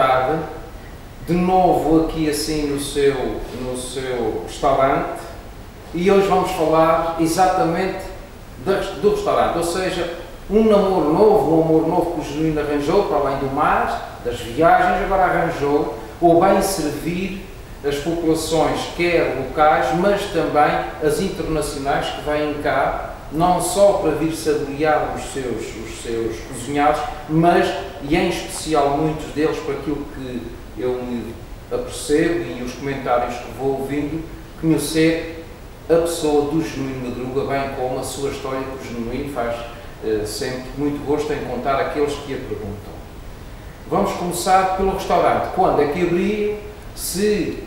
tarde, de novo aqui assim no seu restaurante, e hoje vamos falar exatamente do restaurante, ou seja, um namoro novo, um amor novo que o Genuíno arranjou, para além do mar, das viagens, agora arranjou o bem servir as populações, quer locais, mas também as internacionais que vêm cá, não só para vir saborear os seus cozinhados, mas, e em especial muitos deles, por aquilo que eu me apercebo e os comentários que vou ouvindo, conhecer a pessoa do Genuíno Madruga, bem como a sua história, que o Genuíno faz sempre muito gosto em contar àqueles que a perguntam. Vamos começar pelo restaurante. Quando é que abriu? Se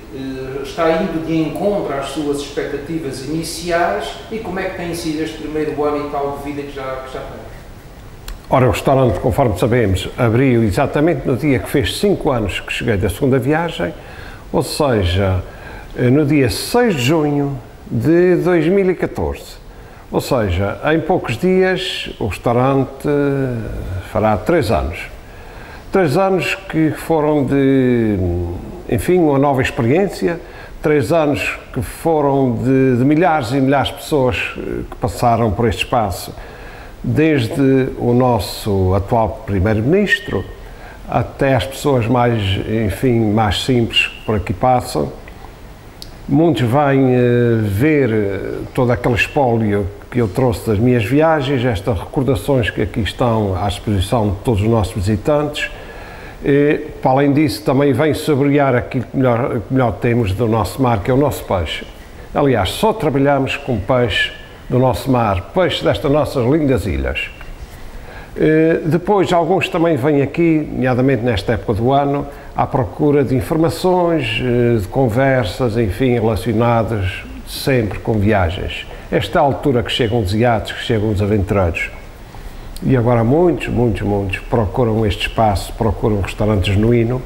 está indo de encontro às suas expectativas iniciais e como é que tem sido este primeiro ano e tal de vida que já tem? Ora, o restaurante, conforme sabemos, abriu exatamente no dia que fez 5 anos que cheguei da segunda viagem, ou seja, no dia 6 de junho de 2014. Ou seja, em poucos dias o restaurante fará 3 anos. 3 anos que foram de, enfim, uma nova experiência, 3 anos que foram de milhares e milhares de pessoas que passaram por este espaço, desde o nosso atual Primeiro-Ministro até as pessoas mais, enfim, mais simples que por aqui passam. Muitos vêm ver todo aquele espólio que eu trouxe das minhas viagens, estas recordações que aqui estão à disposição de todos os nossos visitantes. E, para além disso, também vem saborear aquilo que melhor temos do nosso mar, que é o nosso peixe. Aliás, só trabalhamos com peixe do nosso mar, peixe destas nossas lindas ilhas. Depois, alguns também vêm aqui, nomeadamente nesta época do ano, à procura de informações, de conversas, enfim, relacionadas sempre com viagens. Esta é a altura que chegam os iates, que chegam os aventureiros. E agora muitos procuram este espaço, procuram um restaurante genuíno,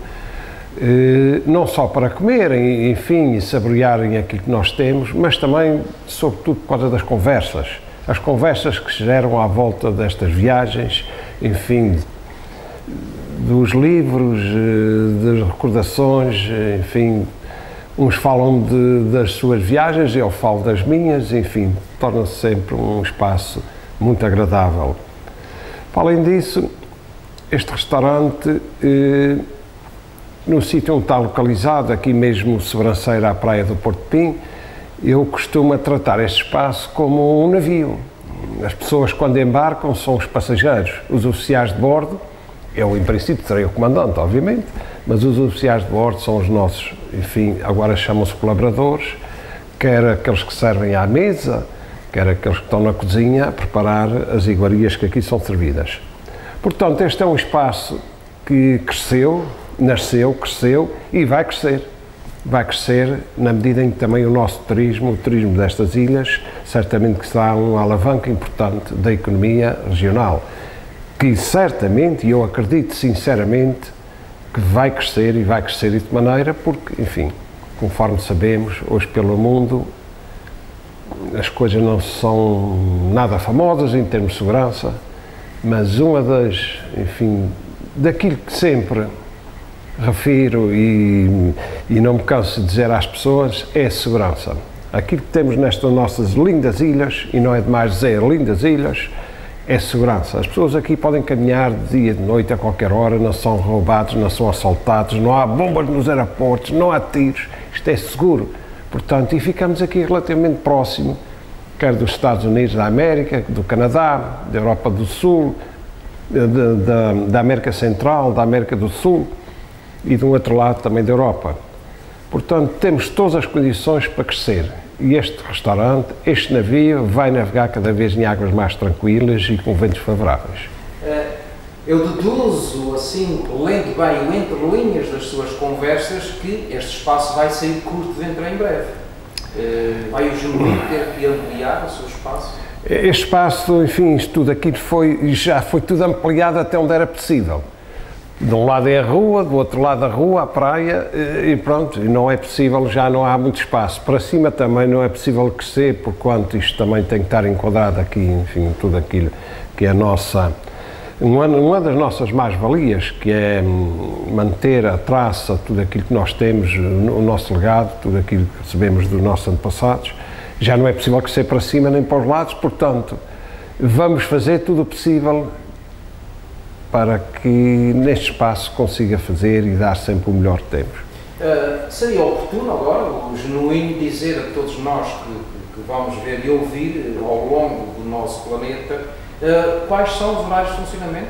não só para comerem, enfim, e saborearem aquilo que nós temos, mas também, sobretudo, por causa das conversas. As conversas que se geram à volta destas viagens, enfim, dos livros, das recordações, enfim, uns falam das suas viagens, eu falo das minhas, enfim, torna-se sempre um espaço muito agradável. Para além disso, este restaurante, no sítio onde está localizado, aqui mesmo sobranceira à praia do Porto de Pim, eu costumo tratar este espaço como um navio. As pessoas, quando embarcam, são os passageiros, os oficiais de bordo. Eu, em princípio, serei o comandante, obviamente, mas os oficiais de bordo são os nossos, enfim, agora chamam-se colaboradores, quer aqueles que servem à mesa, quer aqueles que estão na cozinha a preparar as iguarias que aqui são servidas. Portanto, este é um espaço que cresceu, nasceu, cresceu e vai crescer. Vai crescer na medida em que também o nosso turismo, o turismo destas ilhas, certamente que será uma alavanca importante da economia regional, que certamente, e eu acredito sinceramente, que vai crescer e vai crescer de maneira porque, enfim, conforme sabemos, hoje pelo mundo, as coisas não são nada famosas em termos de segurança, mas uma das, enfim, daquilo que sempre refiro e não me canso de dizer às pessoas, é a segurança. Aquilo que temos nestas nossas lindas ilhas, e não é demais dizer lindas ilhas, é segurança. As pessoas aqui podem caminhar de dia, de noite, a qualquer hora, não são roubados, não são assaltados, não há bombas nos aeroportos, não há tiros, isto é seguro. Portanto, e ficamos aqui relativamente próximo, quer dos Estados Unidos da América, do Canadá, da Europa do Sul, da América Central, da América do Sul e de um outro lado também da Europa. Portanto, temos todas as condições para crescer. E este restaurante, este navio, vai navegar cada vez em águas mais tranquilas e com ventos favoráveis. Eu deduzo, assim, lendo bem entre linhas das suas conversas, que este espaço vai sair curto dentro em breve. Vai o Genuíno ter que ampliar o seu espaço? Este espaço, enfim, isto tudo aqui já foi tudo ampliado até onde era possível. De um lado é a rua, do outro lado a rua, a praia, e pronto, não é possível, já não há muito espaço. Para cima também não é possível crescer, porquanto isto também tem que estar enquadrado aqui, enfim, tudo aquilo que é a nossa uma das nossas mais-valias, que é manter a traça, tudo aquilo que nós temos, o nosso legado, tudo aquilo que recebemos dos nossos antepassados, já não é possível crescer para cima nem para os lados, portanto, vamos fazer tudo o possível para que neste espaço consiga fazer e dar sempre o melhor que temos. Seria oportuno agora o Genuíno dizer a todos nós que vamos ver e ouvir ao longo do nosso planeta quais são os horários de funcionamento?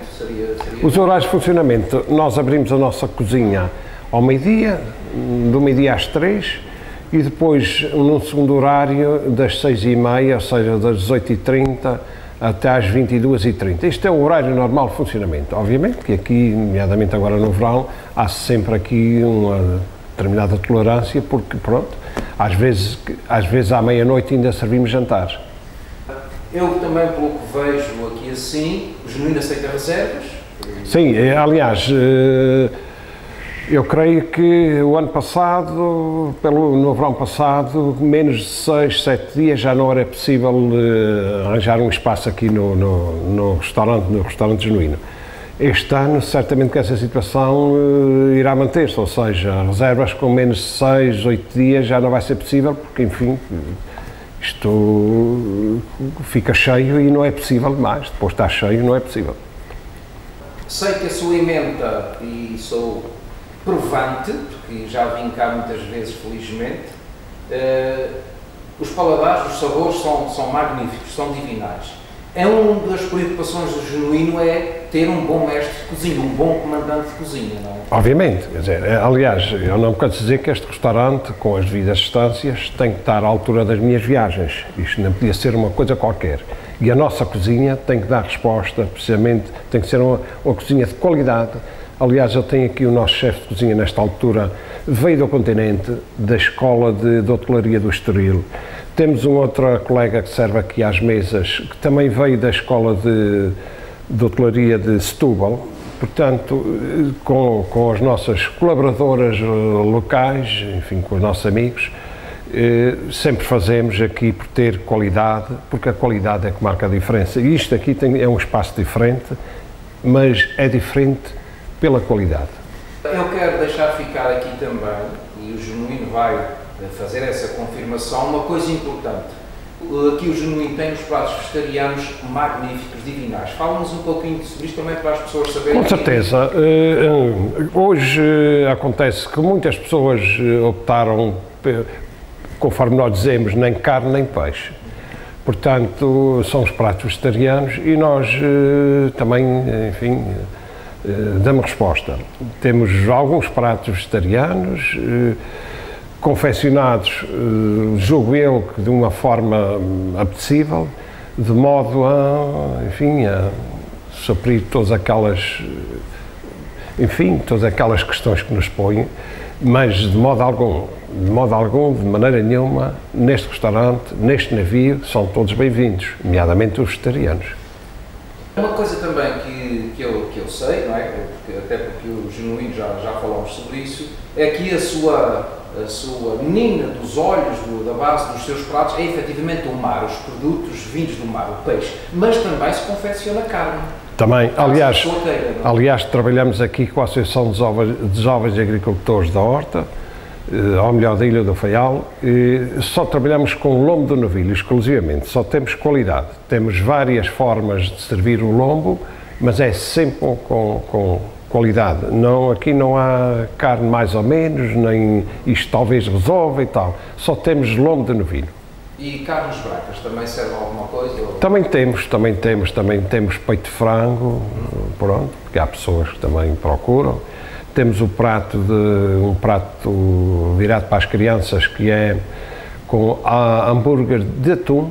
Os horários de funcionamento, nós abrimos a nossa cozinha ao meio-dia, do meio-dia às 3, e depois num segundo horário das 6h30, ou seja, das 18h30 até às 22h30. Este é o horário normal de funcionamento. Obviamente que aqui, nomeadamente agora no verão, há sempre aqui uma determinada tolerância, porque pronto, às vezes à meia-noite ainda servimos jantares. Eu também, pelo que vejo aqui assim, o Genuíno aceita reservas? Sim, aliás, eu creio que o ano passado, no verão passado, menos de 6, 7 dias já não era possível arranjar um espaço aqui no restaurante Genuíno. Este ano, certamente que essa situação irá manter-se, ou seja, reservas com menos de 6, 8 dias já não vai ser possível, porque, enfim, isto fica cheio e não é possível mais. Depois de estar cheio, não é possível. Sei que a sua emenda, e sou provante, porque já vim cá muitas vezes, felizmente, os paladares, os sabores são magníficos, são divinais. Uma das preocupações do Genuíno é ter um bom mestre de cozinha, um bom comandante de cozinha, não é? Obviamente, quer dizer, aliás, eu não me canso de dizer que este restaurante, com as devidas distâncias, tem que estar à altura das minhas viagens. Isto não podia ser uma coisa qualquer. E a nossa cozinha tem que dar resposta, precisamente, tem que ser uma cozinha de qualidade. Aliás, eu tenho aqui o nosso chefe de cozinha, nesta altura, veio do continente, da Escola de Hotelaria do Estoril. Temos uma outra colega que serve aqui às mesas, que também veio da Escola de Hotelaria de Setúbal. Portanto, com as nossas colaboradoras locais, enfim, com os nossos amigos, sempre fazemos aqui por ter qualidade, porque a qualidade é que marca a diferença. E isto aqui é um espaço diferente, mas é diferente pela qualidade. Eu quero deixar ficar aqui também, e o Genuíno vai fazer essa confirmação, uma coisa importante. Aqui o Genuíno tem os pratos vegetarianos magníficos, divinais. Fala-nos um pouquinho sobre isto também para as pessoas saberem. Com certeza. Hoje acontece que muitas pessoas optaram, conforme nós dizemos, nem carne nem peixe. Portanto, são os pratos vegetarianos e nós também, enfim, damos resposta. Temos alguns pratos vegetarianos, confeccionados, julgo eu, que de uma forma apetecível, de modo a, enfim, a suprir todas aquelas, enfim, todas aquelas questões que nos põem, mas de modo algum, de maneira nenhuma, neste restaurante, neste navio, são todos bem-vindos, nomeadamente os vegetarianos. Uma coisa também que eu sei, não é? Até porque o Genuíno já falamos sobre isso, é que a sua menina dos olhos, da base dos seus pratos, é efetivamente o mar, os produtos vindos do mar, o peixe, mas também se confecciona carne. Também, aliás, trabalhamos aqui com a Associação dos Jovens Agricultores da Horta, ou melhor, da Ilha do Faial, só trabalhamos com o lombo do novilho, exclusivamente, só temos qualidade. Temos várias formas de servir o lombo, mas é sempre com qualidade. Aqui não há carne mais ou menos, nem isto talvez resolva e tal. Só temos lombo de novilho. E carnes brancas também serve alguma coisa? Ou... Também temos peito de frango, pronto, porque há pessoas que também procuram. Temos um prato virado para as crianças, que é com hambúrguer de atum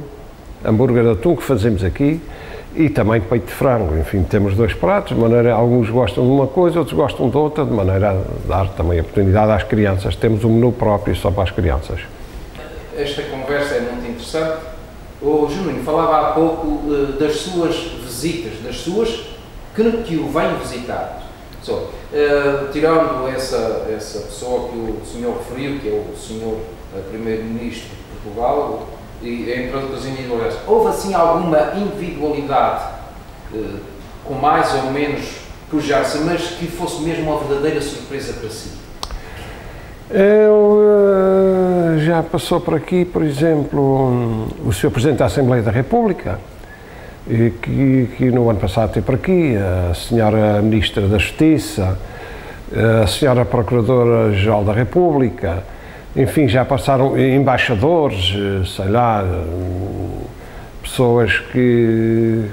que fazemos aqui, e também peito de frango. Enfim, temos dois pratos, de maneira, alguns gostam de uma coisa, outros gostam de outra, de maneira a dar também a oportunidade às crianças. Temos um menu próprio só para as crianças. Esta conversa é muito interessante. O Genuíno falava há pouco das suas visitas, das suas que o vêm visitar. Tirando essa pessoa que o senhor referiu, que é o senhor primeiro-ministro de Portugal, e entre outras individualidades, houve assim alguma individualidade com mais ou menos pujar-se, mas que fosse mesmo uma verdadeira surpresa para si? Já passou por aqui, por exemplo, o Sr. Presidente da Assembleia da República, que no ano passado esteve por aqui, a Sra. Ministra da Justiça, a Sra. Procuradora-Geral da República, enfim, já passaram embaixadores, sei lá, pessoas que,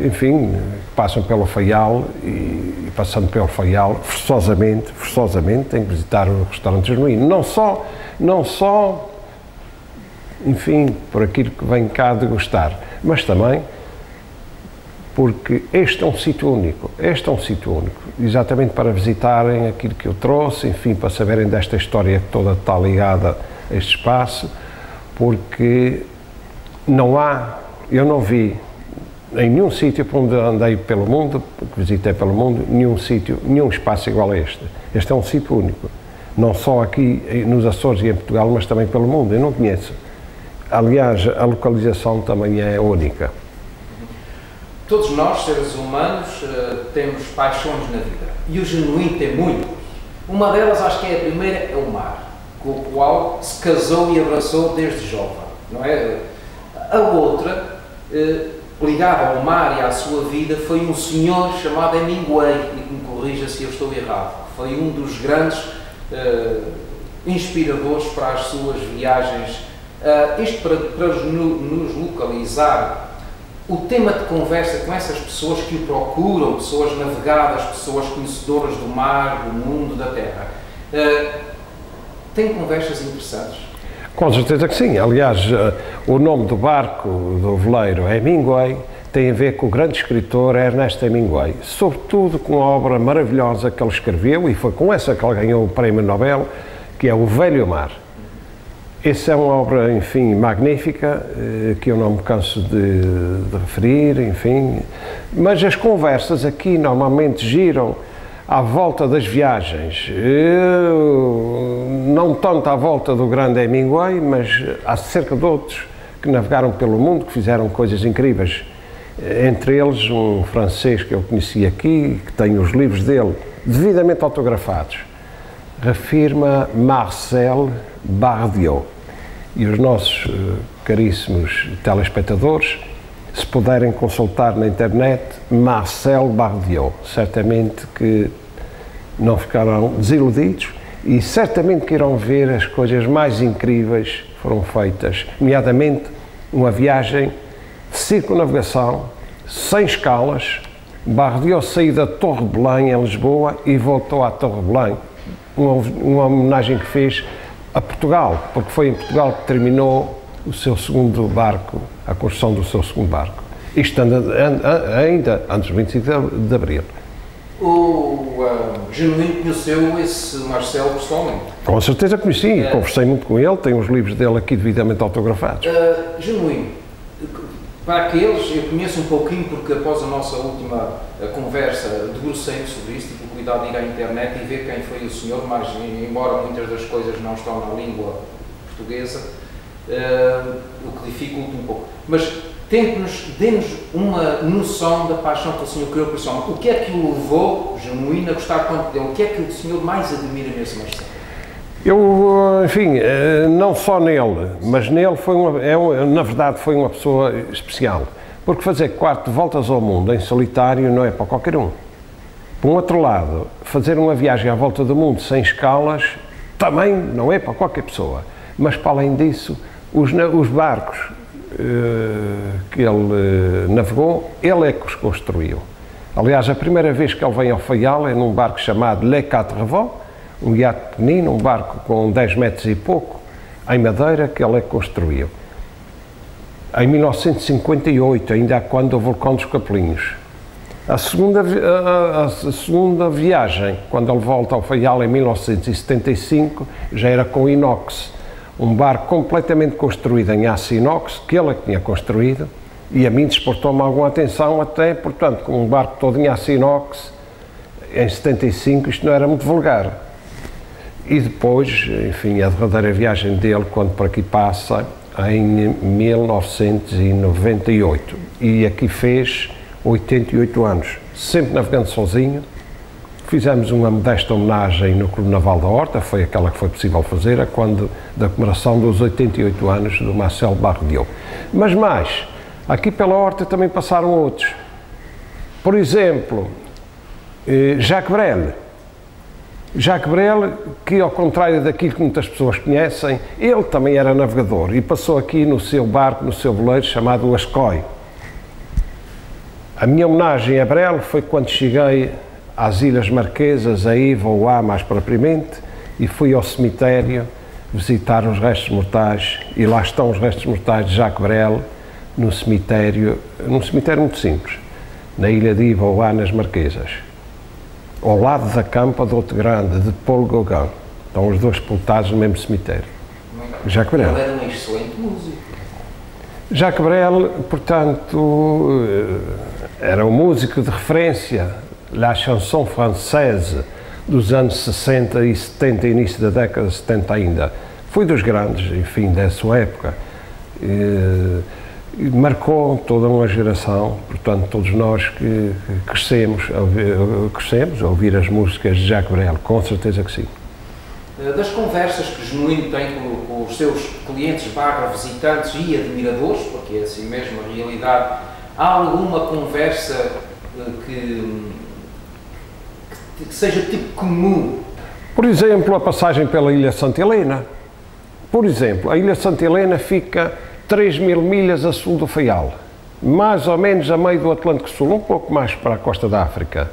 enfim, passam pelo Faial e passando pelo Faial, forçosamente, têm que visitar o restaurante Genuíno. Não só, enfim, por aquilo que vem cá degustar, mas também porque este é um sítio único, exatamente para visitarem aquilo que eu trouxe, enfim, para saberem desta história que toda está ligada a este espaço, porque eu não vi em nenhum sítio por onde andei pelo mundo, que visitei pelo mundo, nenhum espaço igual a este. Este é um sítio único, não só aqui nos Açores e em Portugal, mas também pelo mundo, eu não conheço. Aliás, a localização também é única. Todos nós, seres humanos, temos paixões na vida, e o Genuíno tem muitas. Uma delas, acho que é a primeira, é o mar, com o qual se casou e abraçou desde jovem, não é? A outra, ligada ao mar e à sua vida, foi um senhor chamado Hemingway, e que me corrija se eu estou errado, que foi um dos grandes inspiradores para as suas viagens. Isto para nos localizar o tema de conversa com essas pessoas que o procuram, pessoas navegadas, pessoas conhecedoras do mar, do mundo, da terra. Tem conversas interessantes? Com certeza que sim. Aliás, o nome do barco, do veleiro Hemingway, tem a ver com o grande escritor Ernest Hemingway, sobretudo com a obra maravilhosa que ele escreveu, e foi com essa que ele ganhou o Prémio Nobel, que é O Velho Mar. Essa é uma obra, enfim, magnífica, que eu não me canso de referir, enfim, mas as conversas aqui normalmente giram à volta das viagens, não tanto à volta do grande Hemingway, mas acerca de outros que navegaram pelo mundo, que fizeram coisas incríveis, entre eles um francês que eu conheci aqui, que tem os livros dele devidamente autografados, refirma Marcel Bardiot. E os nossos caríssimos telespectadores, se puderem consultar na internet, Marcel Bardiot, certamente que não ficarão desiludidos e certamente que irão ver as coisas mais incríveis que foram feitas, nomeadamente uma viagem de circunnavegação, sem escalas. Bardiot saiu da Torre de Belém, em Lisboa, e voltou à Torre de Belém, uma homenagem que fez a Portugal, porque foi em Portugal que terminou o seu segundo barco, a construção do seu segundo barco. Isto ainda antes do 25 de Abril. O Genuíno conheceu esse Marcelo pessoalmente? Com certeza conheci, conversei muito com ele, tenho os livros dele aqui devidamente autografados. Genuíno, para aqueles, eu conheço um pouquinho porque após a nossa última conversa debrucei-me sobre isto, tive o cuidado de ir à internet e ver quem foi o senhor, mas embora muitas das coisas não estão na língua portuguesa, o que dificulta um pouco. Mas dê-nos uma noção da paixão que o senhor criou pessoalmente. O que é que o levou, Genuíno, a gostar tanto dele? O que é que o senhor mais admira nesse Marcelo? Eu, enfim, não só nele, mas nele na verdade foi uma pessoa especial, porque fazer 4 voltas ao mundo em solitário não é para qualquer um. Por um outro lado, fazer uma viagem à volta do mundo sem escalas também não é para qualquer pessoa, mas para além disso, os barcos que ele navegou, ele é que os construiu. Aliás, a primeira vez que ele vem ao Faial é num barco chamado Le Quatre Vents, um iate pequenino, um barco com 10 metros e pouco, em madeira, que ele construiu. Em 1958, ainda quando o vulcão dos Capelinhos. A segunda viagem, quando ele volta ao Faial em 1975, já era com inox, um barco completamente construído em aço inox, que ele tinha construído, e a mim despertou-me alguma atenção até, portanto, com um barco todo em aço inox, em 75, isto não era muito vulgar. E depois, enfim, a derradeira viagem dele, quando por aqui passa, em 1998. E aqui fez 88 anos, sempre navegando sozinho. Fizemos uma modesta homenagem no Clube Naval da Horta, foi aquela que foi possível fazer, da comemoração dos 88 anos do Marcelo Barro. Mas mais, aqui pela Horta também passaram outros. Por exemplo, Jacques Brel. Jacques Brel, que ao contrário daquilo que muitas pessoas conhecem, ele também era navegador e passou aqui no seu barco, no seu veleiro chamado Ascoi. A minha homenagem a Brel foi quando cheguei às Ilhas Marquesas, a Iva mais propriamente, e fui ao cemitério visitar os restos mortais, e lá estão os restos mortais de Jacques Brel, num cemitério muito simples, na ilha de Iva nas Marquesas, ao lado da campa do Outro Grande, de Paul Gauguin. Estão os dois sepultados no mesmo cemitério. Jacques Brel. Ele era um excelente músico. Jacques Brel, portanto, era um músico de referência, la chanson française dos anos 60 e 70, início da década de 70 ainda. Foi dos grandes, enfim, da sua época. Marcou toda uma geração, portanto, todos nós que crescemos a ouvir as músicas de Jacques Brel, com certeza que sim. Das conversas que Genuíno tem com os seus clientes /visitantes e admiradores, porque é assim mesmo a realidade, há alguma conversa que seja tipo comum? Por exemplo, a passagem pela Ilha Santa Helena. Por exemplo, a Ilha Santa Helena fica 3.000 milhas a sul do Faial, mais ou menos a meio do Atlântico Sul, um pouco mais para a costa da África.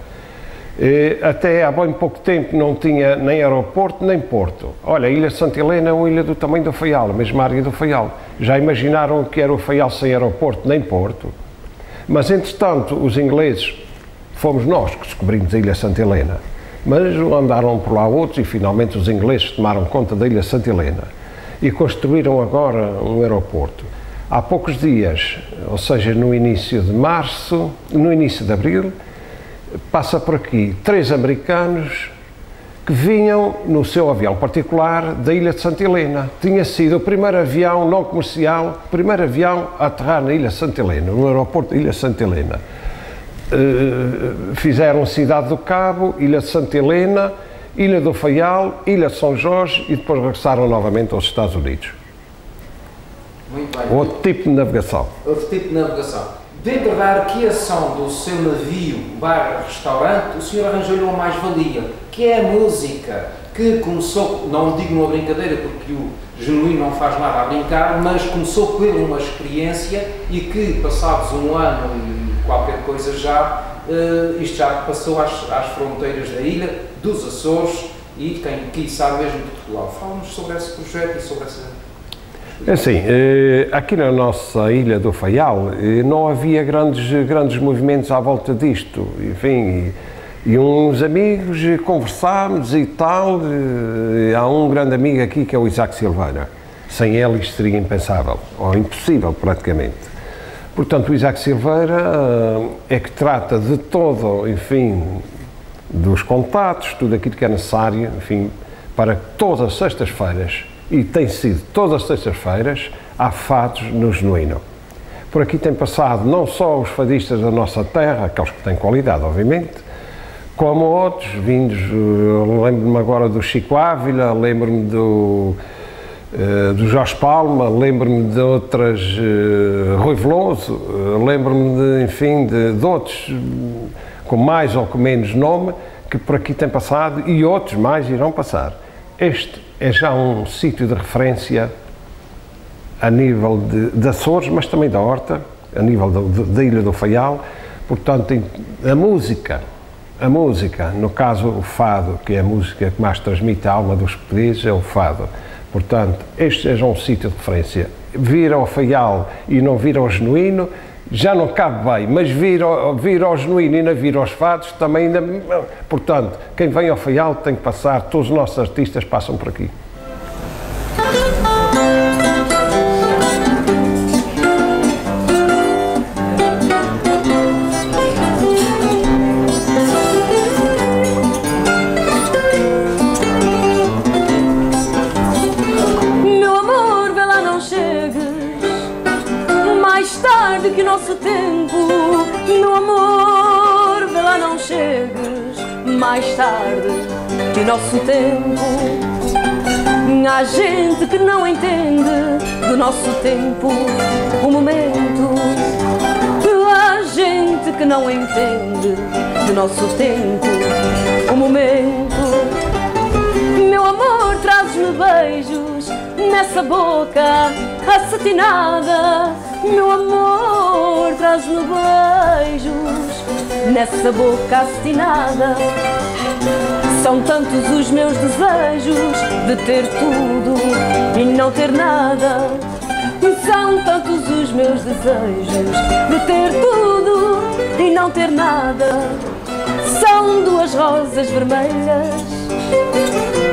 Até há bem pouco tempo não tinha nem aeroporto nem porto. Olha, a Ilha Santa Helena é uma ilha do tamanho do Faial, a mesma área do Faial. Já imaginaram o que era o Faial sem aeroporto nem porto? Mas, entretanto, os ingleses, fomos nós que descobrimos a Ilha Santa Helena, mas andaram por lá outros e finalmente os ingleses tomaram conta da Ilha Santa Helena e construíram agora um aeroporto. Há poucos dias, ou seja, no início de março, no início de abril, passa por aqui 3 americanos que vinham no seu avião particular da Ilha de Santa Helena. Tinha sido o primeiro avião não comercial, o primeiro avião a aterrar na Ilha de Santa Helena, no aeroporto da Ilha de Santa Helena. Fizeram Cidade do Cabo, Ilha de Santa Helena, Ilha do Faial, Ilha de São Jorge e depois regressaram novamente aos Estados Unidos. Muito bem. Outro tipo de navegação. Outro tipo de navegação. Dentro da arqueação do seu navio /restaurante, o senhor arranjou-lhe uma mais-valia, que é a música, que começou, não digo numa brincadeira, porque o Genuíno não faz nada a brincar, mas começou por uma experiência e que, passados um ano e qualquer coisa já, isto já passou às fronteiras da ilha, dos Açores e, quem sabe mesmo de Portugal. Fala-nos sobre esse projeto e sobre essa... É assim, aqui na nossa Ilha do Faial não havia grandes movimentos à volta disto, enfim, e uns amigos conversámos e tal, há um grande amigo aqui que é o Isaac Silveira, sem ele isto seria impensável, ou impossível praticamente. Portanto, o Isaac Silveira é que trata de todo, enfim, dos contatos, tudo aquilo que é necessário, enfim, para todas as sextas-feiras, e tem sido todas as sextas-feiras, há fados no Genuíno. Por aqui tem passado não só os fadistas da nossa terra, aqueles que têm qualidade, obviamente, como outros vindos, lembro-me agora do Chico Ávila, lembro-me do Jorge Palma, lembro-me de outras, Rui Veloso, lembro-me de, enfim, de outros com mais ou com menos nome, que por aqui têm passado e outros mais irão passar. Este é já um sítio de referência a nível de Açores, mas também da Horta, a nível da Ilha do Faial. Portanto, a música, no caso o fado, que é a música que mais transmite a alma dos portugueses, é o fado. Portanto, este é já um sítio de referência. Vir ao Faial e não vir ao Genuíno já não cabe bem, mas vir ao Genuíno e não vir aos fados também ainda... Portanto, quem vem ao Faial tem que passar, todos os nossos artistas passam por aqui. Que nosso tempo Meu amor, vê lá, não chegues mais tarde que o nosso tempo. Há gente que não entende do nosso tempo o momento. Há gente que não entende do nosso tempo o momento. Meu amor, trazes-me beijos nessa boca acetinada. Meu amor, traz-me beijos nessa boca acetinada. São tantos os meus desejos de ter tudo e não ter nada. São tantos os meus desejos de ter tudo e não ter nada. São duas rosas vermelhas,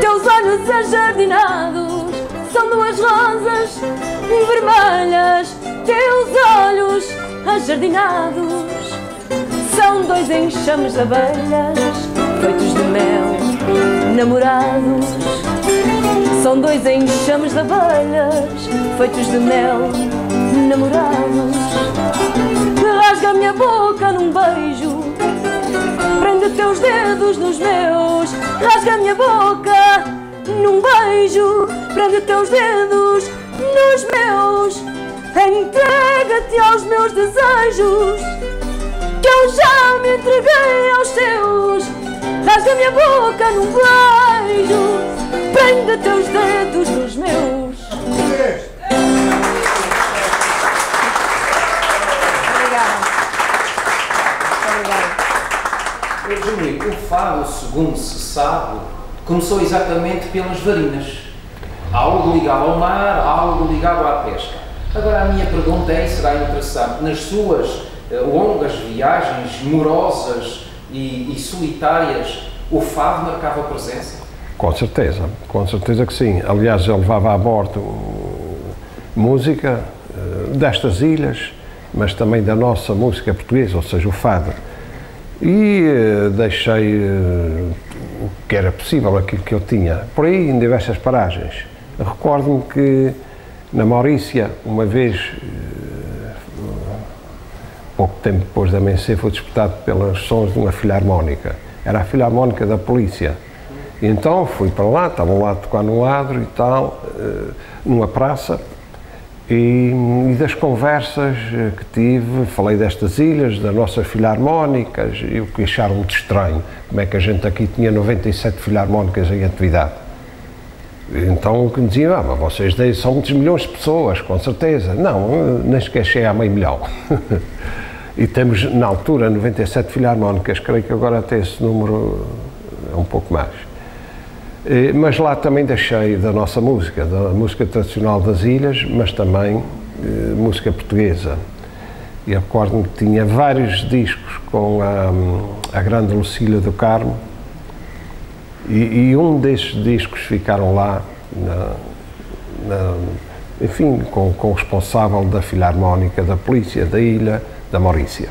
teus olhos ajardinados. São duas rosas vermelhas, teus olhos ajardinados. São dois enxames de abelhas feitos de mel, namorados. São dois enxames de abelhas feitos de mel, namorados. Rasga a minha boca num beijo, prende teus dedos nos meus. Rasga a minha boca num beijo, prende teus dedos nos meus. Entrega-te aos meus desejos, que eu já me entreguei aos teus. Rasga a minha boca num beijo, prende teus dedos nos meus. Obrigada. O fado, segundo se sabe, começou exatamente pelas varinas. Algo ligado ao mar, algo ligado à pesca. Agora a minha pergunta é, e será interessante, nas suas longas viagens morosas e solitárias, o fado marcava presença? Com certeza que sim. Aliás, eu levava a bordo música destas ilhas, mas também da nossa música portuguesa, ou seja, o fado. E deixei o que era possível, aquilo que eu tinha, por aí em diversas paragens. Recordo-me que na Maurícia, uma vez, pouco tempo depois da amanhecer, foi disputado pelos sons de uma filarmónica. Era a filarmónica da polícia. E então fui para lá, estavam lá a tocar no adro e tal, numa praça, e das conversas que tive, falei destas ilhas, das nossas filarmónicas, e o que acharam muito estranho, como é que a gente aqui tinha 97 filarmónicas em atividade. Então que me diziam, mas vocês são muitos milhões de pessoas, com certeza. Não, nem sequer cheguei a meio milhão. E temos, na altura, 97 filarmónicas, creio que agora até esse número é um pouco mais. Mas lá também deixei da nossa música, da música tradicional das ilhas, mas também música portuguesa. E recordo-me que tinha vários discos com a grande Lucília do Carmo, e um desses discos ficaram lá, enfim, com o responsável da Filarmónica da Polícia da Ilha da Maurícia.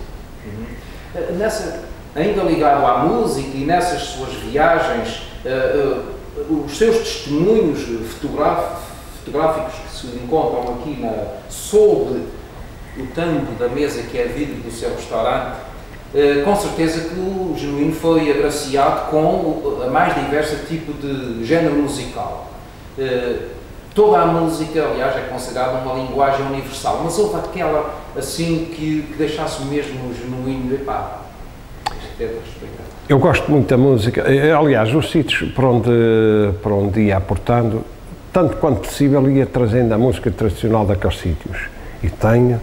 Ainda ligado à música e nessas suas viagens, os seus testemunhos fotográficos que se encontram aqui sob o tampo da mesa que é vidro do seu restaurante, com certeza que o Genuíno foi agraciado com a mais diverso tipo de género musical. Toda a música, aliás, é considerada uma linguagem universal, mas houve aquela assim que deixasse mesmo o Genuíno, epá, isto é de respeitar. Eu gosto muito da música, aliás, os sítios para onde ia aportando, tanto quanto possível ia trazendo a música tradicional daqueles sítios, e tenho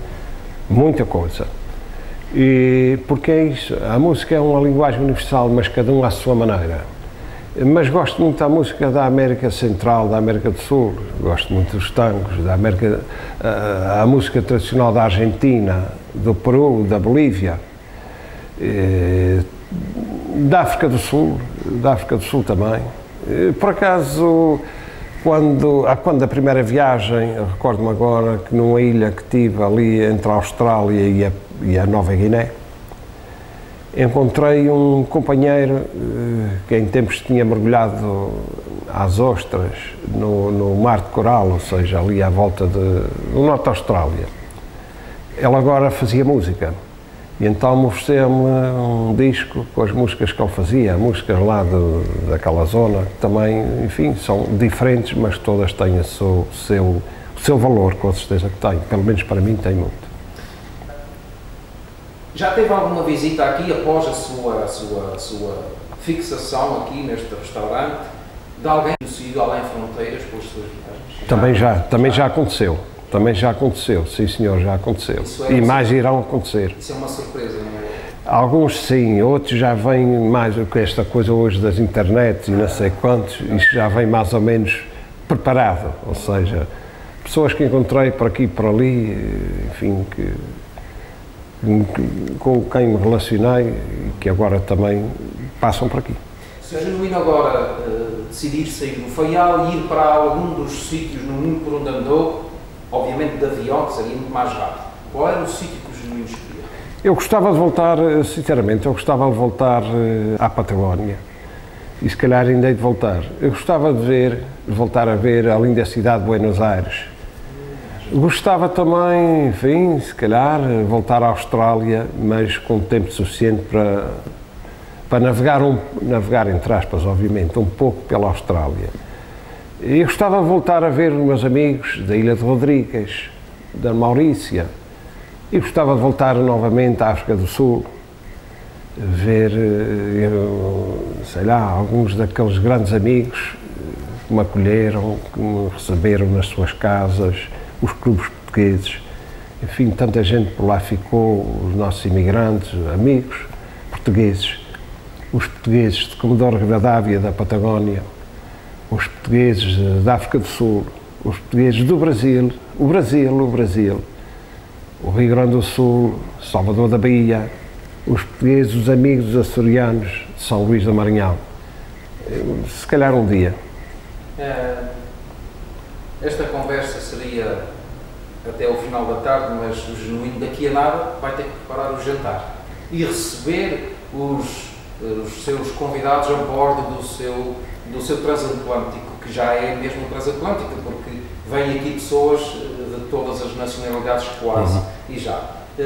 muita coisa. E porque é isso, a música é uma linguagem universal, mas cada um à sua maneira. Mas gosto muito da música da América Central, da América do Sul, gosto muito dos tangos, da América, a música tradicional da Argentina, do Peru, da Bolívia, da África do Sul também. Por acaso, quando a primeira viagem, recordo-me agora que numa ilha que tive ali entre a Austrália e a Nova Guiné, encontrei um companheiro que em tempos tinha mergulhado às ostras no Mar de Coral, ou seja, ali à volta do Norte da Austrália. Ele agora fazia música E então ofereceu-me um disco com as músicas que ele fazia, músicas lá daquela zona, que também, enfim, são diferentes, mas todas têm o seu valor, com certeza que têm. Pelo menos para mim tem muito. Já teve alguma visita aqui após a sua fixação aqui neste restaurante de alguém conhecido além fronteiras pelas suas viagens? Também já aconteceu. Também já aconteceu, sim senhor, já aconteceu. E mais irão acontecer. Isso é uma surpresa, não é? Alguns sim, outros já vêm mais do que esta coisa hoje das internets e não sei quantos, isto já vem mais ou menos preparado, ou seja, pessoas que encontrei por aqui e por ali, enfim, com quem me relacionei e que agora também passam por aqui. Se o Genuíno agora decidir sair do Faial e ir para algum dos sítios no mundo por onde andou, obviamente de avião, que seria muito mais rápido, qual era o sítio que o Genuíno escolheu? Eu gostava de voltar, sinceramente, eu gostava de voltar à Patagónia e se calhar ainda hei de voltar. Eu gostava de voltar a ver a linda cidade de Buenos Aires. Gostava também, enfim, se calhar, voltar à Austrália, mas com tempo suficiente para navegar entre aspas, obviamente, um pouco pela Austrália. E gostava de voltar a ver os meus amigos da Ilha de Rodrigues, da Maurícia, e gostava de voltar novamente à África do Sul, ver, sei lá, alguns daqueles grandes amigos que me acolheram, que me receberam nas suas casas, os clubes portugueses, enfim, tanta gente por lá ficou, os nossos imigrantes, amigos portugueses, os portugueses de Comodoro Rivadavia, da Patagónia, os portugueses da África do Sul, os portugueses do Brasil, o Brasil, o Rio Grande do Sul, Salvador da Bahia, os portugueses, os amigos dos açorianos de São Luís do Maranhão. Se calhar um dia. Esta conversa seria até ao final da tarde, mas o Genuíno daqui a nada vai ter que preparar o jantar e receber os seus convidados a bordo do seu transatlântico, que já é mesmo transatlântico, porque vêm aqui pessoas de todas as nacionalidades quase, e já.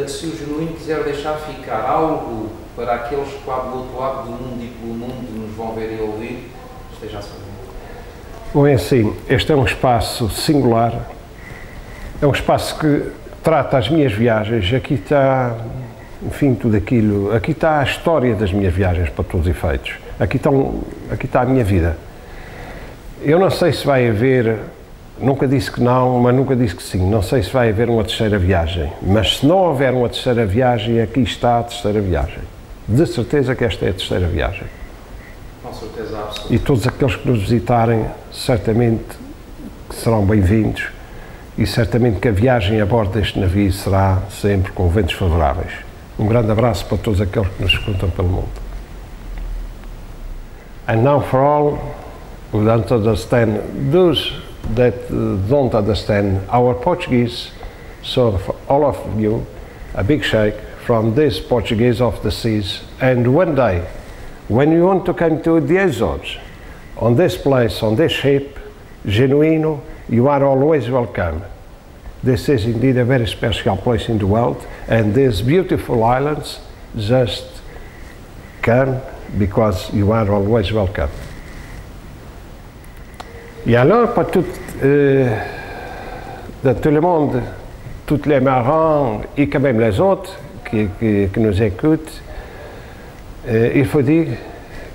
Se o Genuíno quiser deixar ficar algo para aqueles que lá do outro lado do mundo e pelo mundo nos vão ver e ouvir, esteja a saber. Bom, é assim, este é um espaço singular, é um espaço que trata as minhas viagens, aqui está, enfim, tudo aquilo, aqui está a história das minhas viagens para todos os efeitos, aqui está a minha vida. Eu não sei se vai haver, nunca disse que não, mas nunca disse que sim, não sei se vai haver uma terceira viagem, mas se não houver uma terceira viagem, aqui está a terceira viagem. De certeza que esta é a terceira viagem. Com certeza absoluta. E todos aqueles que nos visitarem, certamente que serão bem-vindos e certamente que a viagem a bordo deste navio será sempre com ventos favoráveis. Um grande abraço para todos aqueles que nos escutam pelo mundo. And now for all who don't understand, those that don't understand our Portuguese, so for all of you, a big shake from this Portuguese of the seas, and one day, when you want to come to the Azores, on this place, on this ship, Genuíno, you are always welcome. This is indeed a very special place in the world, and these beautiful islands just come because you are always welcome. Et alors, pour tout le monde, tous les marins et quand même les autres qui nous écoutent, il faut dire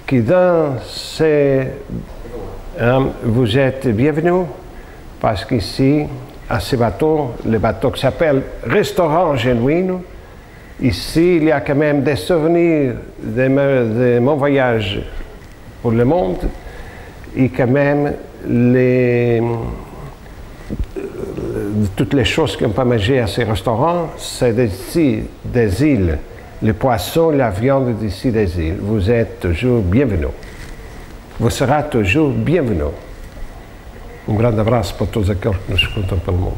que dans ces... vous êtes bienvenus parce qu'ici, à ce bateau, le bateau qui s'appelle Restaurant Genuíno, ici il y a quand même des souvenirs de mon voyage pour le monde et quand même toutes les choses qu'on peut manger à ces restaurants, c'est d'ici des îles. Les poissons, la viande d'ici des îles. Vous êtes toujours bienvenus. Vous serez toujours bienvenus. Um grande abraço para todos aqueles que nos escutam pelo mundo.